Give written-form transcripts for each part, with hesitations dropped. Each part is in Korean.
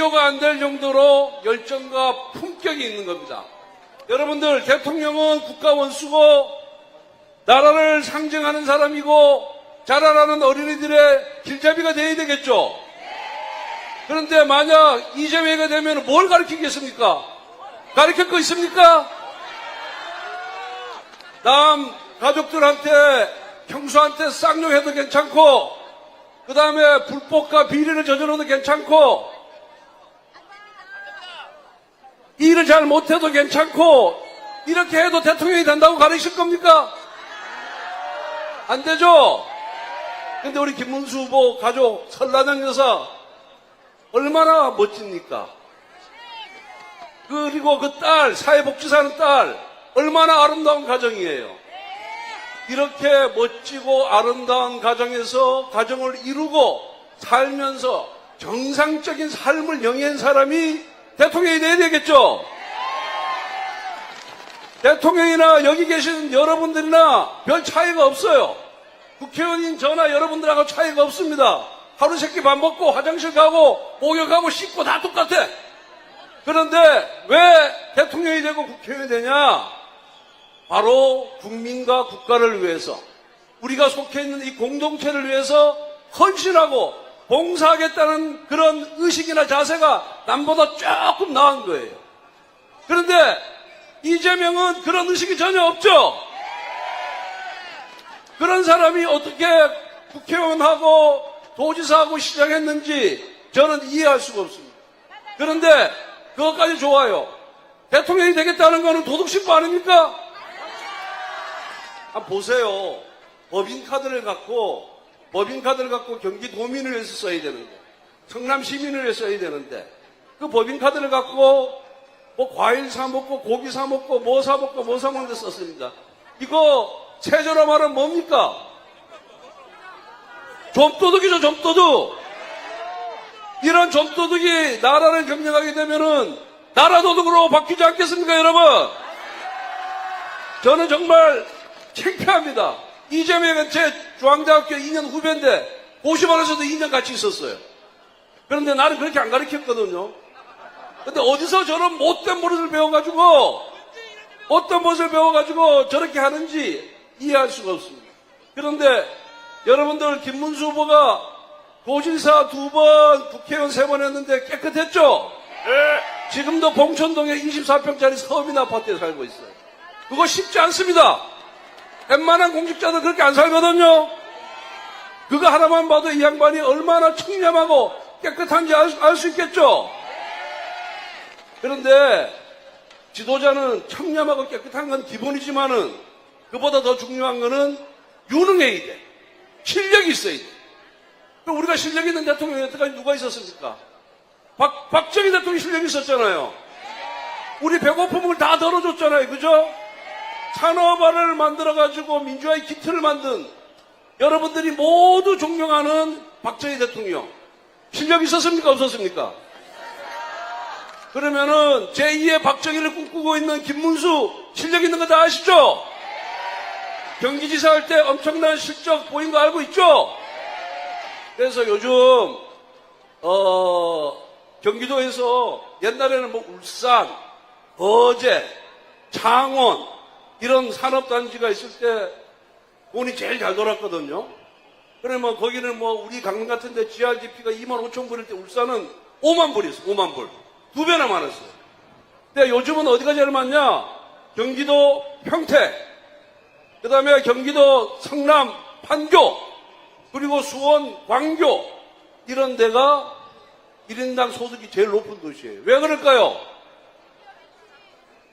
비교가 안 될 정도로 열정과 품격이 있는 겁니다. 여러분들, 대통령은 국가 원수고 나라를 상징하는 사람이고 자라나는 어린이들의 길잡이가 돼야 되겠죠. 그런데 만약 이재명이 되면 뭘 가르치겠습니까? 가르칠 거 있습니까? 남 가족들한테, 형수한테 쌍욕해도 괜찮고, 그 다음에 불법과 비리를 저질러도 괜찮고, 일을 잘 못해도 괜찮고, 이렇게 해도 대통령이 된다고 가르칠 겁니까? 안 되죠? 근데 우리 김문수 후보 가족 설라정 여사 얼마나 멋집니까? 그리고 그 딸, 사회복지사는 딸, 얼마나 아름다운 가정이에요. 이렇게 멋지고 아름다운 가정에서 가정을 이루고 살면서 정상적인 삶을 영위한 사람이 대통령이 돼야 되겠죠? 대통령이나 여기 계신 여러분들이나 별 차이가 없어요. 국회의원인 저나 여러분들하고 차이가 없습니다. 하루 세끼 밥 먹고 화장실 가고 목욕하고 씻고 다 똑같아. 그런데 왜 대통령이 되고 국회의원이 되냐? 바로 국민과 국가를 위해서, 우리가 속해 있는 이 공동체를 위해서 헌신하고 봉사하겠다는 그런 의식이나 자세가 남보다 조금 나은 거예요. 그런데 이재명은 그런 의식이 전혀 없죠. 그런 사람이 어떻게 국회의원하고 도지사하고 시장했는지 저는 이해할 수가 없습니다. 그런데 그것까지 좋아요. 대통령이 되겠다는 거는 도덕심보 아닙니까? 한번 보세요. 법인카드를 갖고 경기도민을 위해서 써야 되는데, 성남시민을 위해서 써야 되는데, 그 법인카드를 갖고 뭐 과일 사 먹고 고기 사 먹고 뭐 사 먹고 뭐 사 먹는 데 썼습니다. 이거 체조로 말하면 뭡니까? 좀도둑이죠, 좀도둑. 이런 좀도둑이 나라를 경영하게 되면은 나라 도둑으로 바뀌지 않겠습니까, 여러분? 저는 정말 창피합니다. 이재명은 제 중앙대학교 2년 후배인데 고시반에서도 2년 같이 있었어요. 그런데 나는 그렇게 안 가르쳤거든요. 근데 어디서 저런 못된 버릇을 배워가지고 저렇게 하는지 이해할 수가 없습니다. 그런데 여러분들, 김문수 후보가 도지사 2번, 국회의원 3번 했는데 깨끗했죠? 네. 지금도 봉천동에 24평짜리 서민 아파트에 살고 있어요. 그거 쉽지 않습니다. 웬만한 공직자들 그렇게 안 살거든요. 그거 하나만 봐도 이 양반이 얼마나 청렴하고 깨끗한지 알 수 있겠죠? 그런데 지도자는 청렴하고 깨끗한 건 기본이지만은 그보다 더 중요한 거는 유능해야 돼. 실력이 있어야 돼. 그럼 우리가 실력 있는 대통령이 여태까지 누가 있었습니까? 박정희 대통령이 실력이 있었잖아요. 우리 배고픔을 다 덜어줬잖아요. 그죠? 산업화를 만들어가지고 민주화의 기틀을 만든 여러분들이 모두 존경하는 박정희 대통령. 실력이 있었습니까? 없었습니까? 그러면은 제2의 박정희를 꿈꾸고 있는 김문수 실력 있는 거 다 아시죠? 경기지사 할 때 엄청난 실적 보인 거 알고 있죠? 그래서 요즘 경기도에서 옛날에는 뭐 울산, 거제, 창원 이런 산업단지가 있을 때 돈이 제일 잘 돌았거든요. 그러면 거기는 뭐 우리 강릉 같은 데 GRDP가 25,000불일 때 울산은 5만 불이었어요. 5만 불. 2배나 많았어요. 근데 요즘은 어디가 제일 많냐? 경기도 평택, 그 다음에 경기도 성남 판교, 그리고 수원 광교, 이런 데가 1인당 소득이 제일 높은 도시예요. 왜 그럴까요?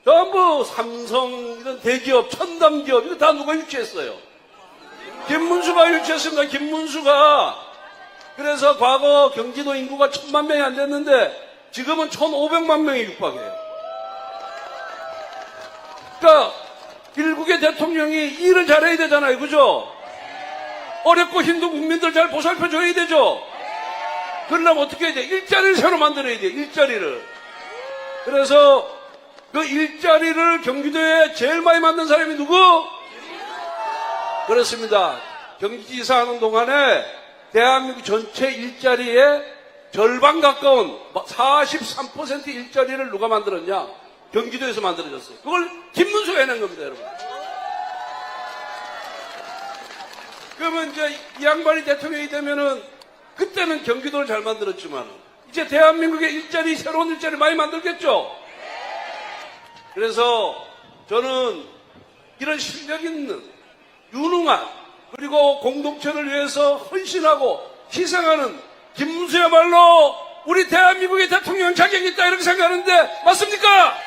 전부 삼성, 이런 대기업, 첨단기업, 이거 다 누가 유치했어요? 김문수가 유치했습니다. 김문수가. 그래서 과거 경기도 인구가 1000만 명이 안 됐는데 지금은 1500만 명이 육박해요. 그러니까 일국의 대통령이 일을 잘해야 되잖아요. 그죠? 어렵고 힘든 국민들 잘 보살펴줘야 되죠? 그러려면 어떻게 해야 돼? 일자리를 새로 만들어야 돼. 일자리를. 그래서 그 일자리를 경기도에 제일 많이 만든 사람이 누구? 그렇습니다. 경기지사 하는 동안에 대한민국 전체 일자리의 절반 가까운 43% 일자리를 누가 만들었냐? 경기도에서 만들어졌어요. 그걸 김문수가 해낸 겁니다, 여러분. 그러면 이제 이 양반이 대통령이 되면은 그때는 경기도를 잘 만들었지만 이제 대한민국의 일자리, 새로운 일자리 많이 만들겠죠? 그래서 저는 이런 실력 있는, 유능한, 그리고 공동체를 위해서 헌신하고 희생하는 김문수야말로 우리 대한민국의 대통령 자격이 있다 이렇게 생각하는데 맞습니까?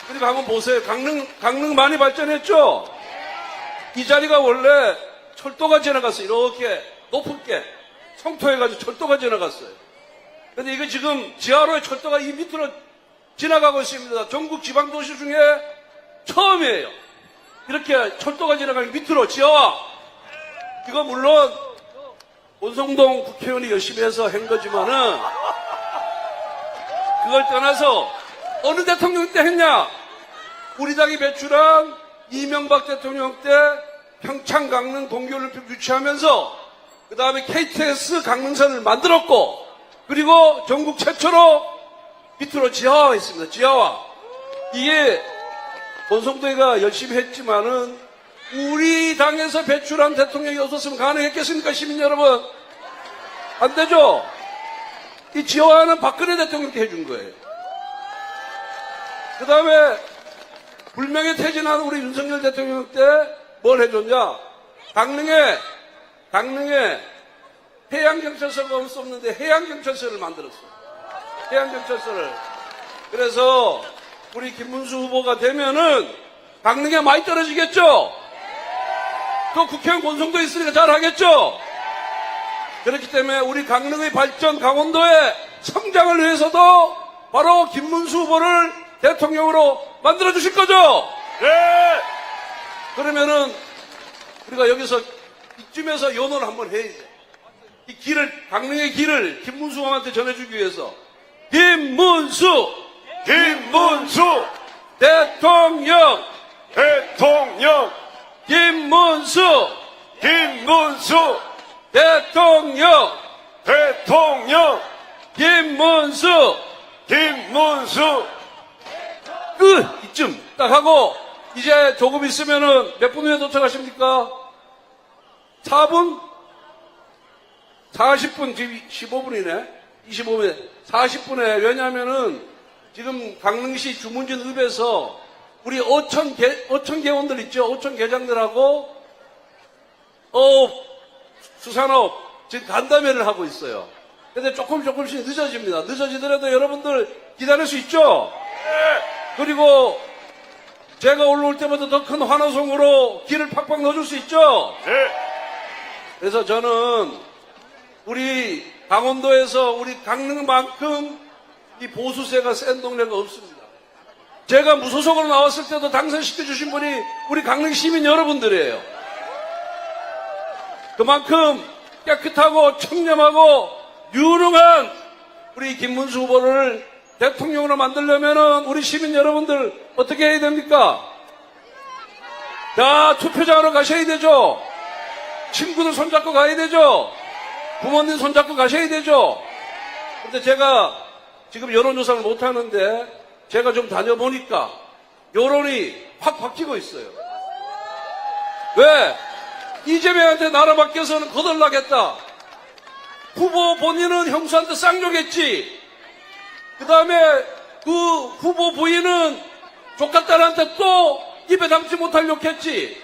그리고 한번 보세요. 강릉 많이 발전했죠? 이 자리가 원래 철도가 지나갔어요. 이렇게 높게 성토해가지고 철도가 지나갔어요. 근데 이거 지금 지하로의 철도가 이 밑으로 지나가고 있습니다. 전국 지방도시 중에 처음이에요. 이렇게 철도가 지나가는 밑으로 지하와. 이거 물론 권성동 국회의원이 열심히 해서 한 거지만은 그걸 떠나서 어느 대통령 때 했냐? 우리 당이 배출한 이명박 대통령 때 평창 강릉 동계올림픽 유치하면서 그 다음에 KTX 강릉선을 만들었고 그리고 전국 최초로 밑으로 지하화 했습니다. 지하화. 이게 권성도가 열심히 했지만은 우리 당에서 배출한 대통령이 없었으면 가능했겠습니까? 시민 여러분? 안 되죠? 이 지하화는 박근혜 대통령께 해준 거예요. 그 다음에 불명예 퇴진한 우리 윤석열 대통령 때 뭘 해줬냐? 강릉에 해양경찰서가 없었는데 해양경찰서를 만들었어요. 해양경찰서를. 그래서 우리 김문수 후보가 되면은 강릉에 많이 떨어지겠죠? 또 국회의원 권성도에 있으니까 잘하겠죠? 그렇기 때문에 우리 강릉의 발전, 강원도의 성장을 위해서도 바로 김문수 후보를 대통령으로 만들어주실 거죠? 네! 그러면은 우리가 여기서 이쯤에서 연호를 한번 해야죠. 이 길을, 강릉의 길을 김문수 후보한테 전해주기 위해서 김문수 대통령 김문수 대통령 김문수 이쯤 딱 하고 이제 조금 있으면은 몇 분 후에 도착하십니까? 4분? 40분, 지금 15분이네? 25분, 40분에, 왜냐면은 지금 강릉시 주문진 읍에서 우리 어촌 개원들 있죠? 어촌 계장들하고, 수산업, 지금 간담회를 하고 있어요. 근데 조금씩 늦어집니다. 늦어지더라도 여러분들 기다릴 수 있죠? 그리고 제가 올라올 때마다 더 큰 환호성으로 길을 팍팍 넣어줄 수 있죠? 그래서 저는 우리 강원도에서 우리 강릉만큼 이 보수세가 센 동네가 없습니다. 제가 무소속으로 나왔을 때도 당선시켜주신 분이 우리 강릉 시민 여러분들이에요. 그만큼 깨끗하고 청렴하고 유능한 우리 김문수 후보를 대통령으로 만들려면은 우리 시민 여러분들 어떻게 해야 됩니까? 자, 투표장으로 가셔야 되죠? 친구들 손잡고 가야 되죠? 부모님 손잡고 가셔야 되죠? 근데 제가 지금 여론조사를 못하는데 제가 좀 다녀보니까 여론이 확 바뀌고 있어요. 왜? 이재명한테 나라 바뀌어서는 거덜나겠다. 후보 본인은 형수한테 쌍욕했지. 그 다음에 그 후보 부인은 조카딸한테 또 입에 담지 못할 욕했지.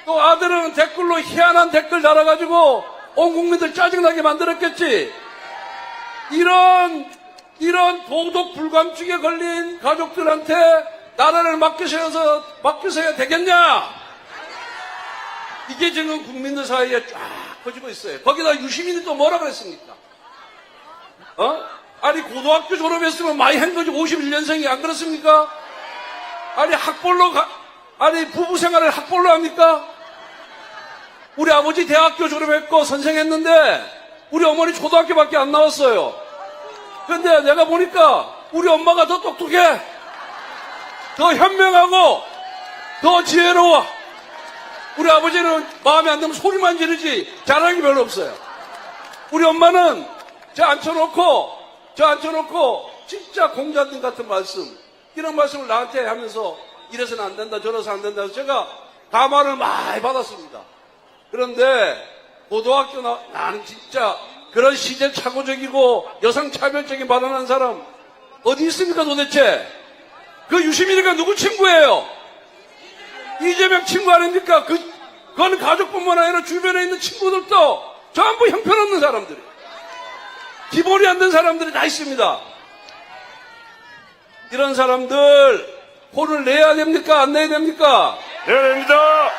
또 아들은 댓글로 희한한 댓글 달아가지고 온 국민들 짜증나게 만들었겠지. 이런 도덕 불감증에 걸린 가족들한테 나라를 맡기셔야 되겠냐? 이게 지금 국민들 사이에 쫙 퍼지고 있어요. 거기다 유시민이 또 뭐라 그랬습니까? 아니 고등학교 졸업했으면 많이 한 거지 51년생이 안 그렇습니까? 아니 아니 부부 생활을 학벌로 합니까? 우리 아버지 대학교 졸업했고 선생했는데 우리 어머니 초등학교밖에 안 나왔어요. 근데 내가 보니까 우리 엄마가 더 똑똑해, 더 현명하고 더 지혜로워. 우리 아버지는 마음에 안 들면 소리만 지르지 자랑이 별로 없어요. 우리 엄마는 저 앉혀놓고 진짜 공자님 같은 말씀, 이런 말씀을 나한테 하면서 이래서는 안 된다, 저래서 안 된다 해서 제가 감화를 많이 받았습니다. 그런데 고등학교 나는 진짜 그런 시대착오적이고 여성차별적인 발언한 사람 어디 있습니까 도대체? 그 유시민이가 누구 친구예요? 이재명 친구 아닙니까? 그건 가족뿐만 아니라 주변에 있는 친구들도 전부 형편없는 사람들이, 기본이 안 된 사람들이 다 있습니다. 이런 사람들 혼을 내야 됩니까? 안 내야 됩니까? 내야 됩니다.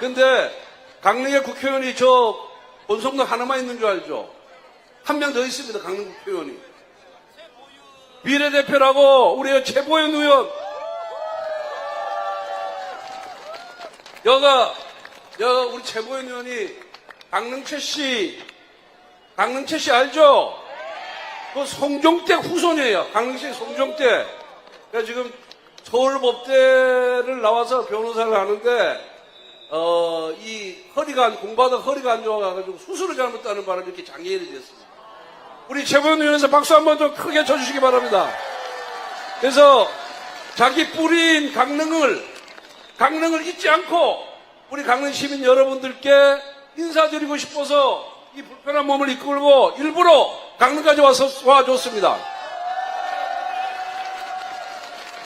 근데 강릉의 국회의원이 저 본성동 하나만 있는 줄 알죠? 한 명 더 있습니다. 강릉 국회의원이. 비례대표라고 우리 최보현 의원. 여가 우리 최보현 의원이 강릉 최씨 알죠? 그 송종택 후손이에요. 강릉시 송종택. 그러니까 지금 서울법대를 나와서 변호사를 하는데 이 공부하다 허리가 안 좋아가지고 수술을 잘못하는 바람에 이렇게 장애인이 됐습니다. 우리 최보현 의원에서 박수 한번 좀 크게 쳐주시기 바랍니다. 그래서 자기 뿌리인 강릉을 잊지 않고 우리 강릉 시민 여러분들께 인사드리고 싶어서 이 불편한 몸을 이끌고 일부러 강릉까지 와줬습니다.